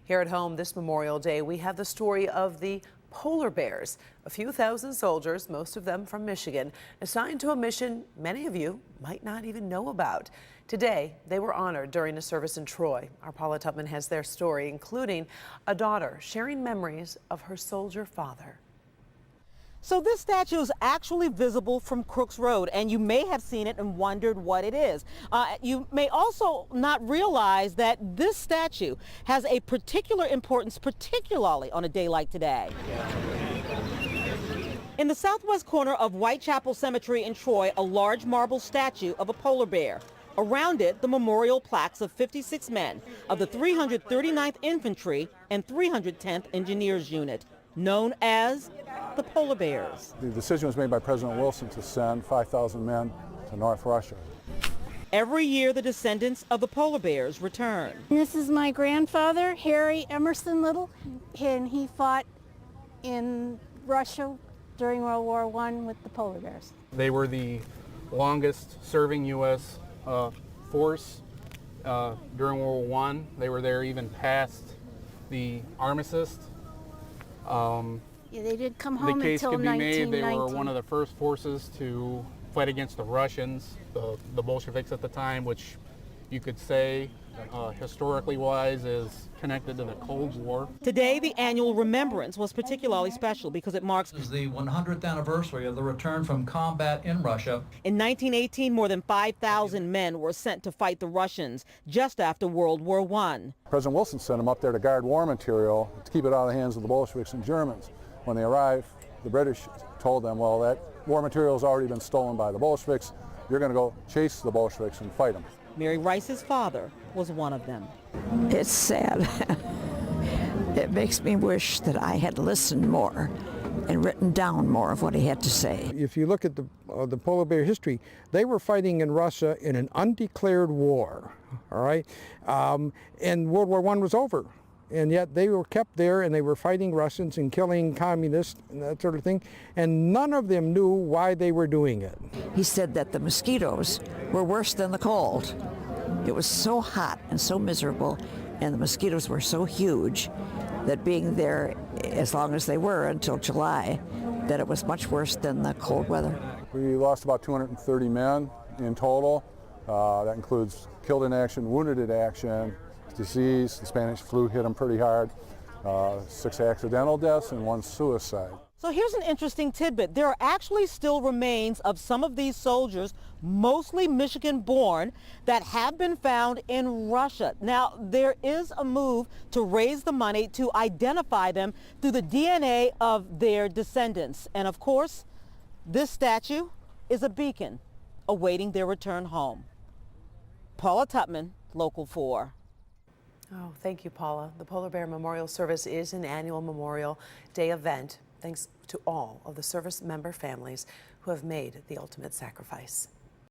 Here at home this Memorial Day, we have the story of the polar bears, a few thousand soldiers, most of them from Michigan, assigned to a mission many of you might not even know about. Today, they were honored during a service in Troy. Our Paula Tutman has their story, including a daughter sharing memories of her soldier father. So this statue is actually visible from Crooks Road, and you may have seen it and wondered what it is. You may also not realize that this statue has a particular importance, particularly on a day like today. In the southwest corner of Whitechapel Cemetery in Troy, a large marble statue of a polar bear. Around it, the memorial plaques of 56 men of the 339th Infantry and 310th Engineers Unit, known as the Polar Bears. The decision was made by President Wilson to send 5,000 men to North Russia. Every year, the descendants of the Polar Bears return. This is my grandfather, Harry Emerson Little, and he fought in Russia during World War I with the Polar Bears. They were the longest serving U.S. Force during World War I. They were there even past the armistice. Yeah, they did come home the case until could be made. They 1919. were one of the first forces to fight against the Russians, the Bolsheviks at the time, which you could say, historically wise, is connected to the Cold War. Today, the annual remembrance was particularly special because it marks This is the 100th anniversary of the return from combat in Russia. In 1918, more than 5,000 men were sent to fight the Russians just after World War I. President Wilson sent them up there to guard war material, to keep it out of the hands of the Bolsheviks and Germans. When they arrived, the British told them, well, that war material has already been stolen by the Bolsheviks. You're going to go chase the Bolsheviks and fight them. Mary Rice's father was one of them. It's sad. It makes me wish that I had listened more and written down more of what he had to say. If you look at the polar bear history, they were fighting in Russia in an undeclared war, all right? And World War I was over. And yet they were kept there and they were fighting Russians and killing communists and that sort of thing. And none of them knew why they were doing it. He said that the mosquitoes were worse than the cold. It was so hot and so miserable, and the mosquitoes were so huge that being there as long as they were until July, that it was much worse than the cold weather. We lost about 230 men in total. That includes killed in action, wounded in action, disease. The Spanish flu hit them pretty hard. 6 accidental deaths and 1 suicide. So here's an interesting tidbit. There are actually still remains of some of these soldiers, mostly Michigan-born, that have been found in Russia. Now, there is a move to raise the money to identify them through the DNA of their descendants. And of course, this statue is a beacon awaiting their return home. Paula Tutman, Local 4. Oh, thank you, Paula. The Polar Bear Memorial Service is an annual Memorial Day event, thanks to all of the service member families who have made the ultimate sacrifice.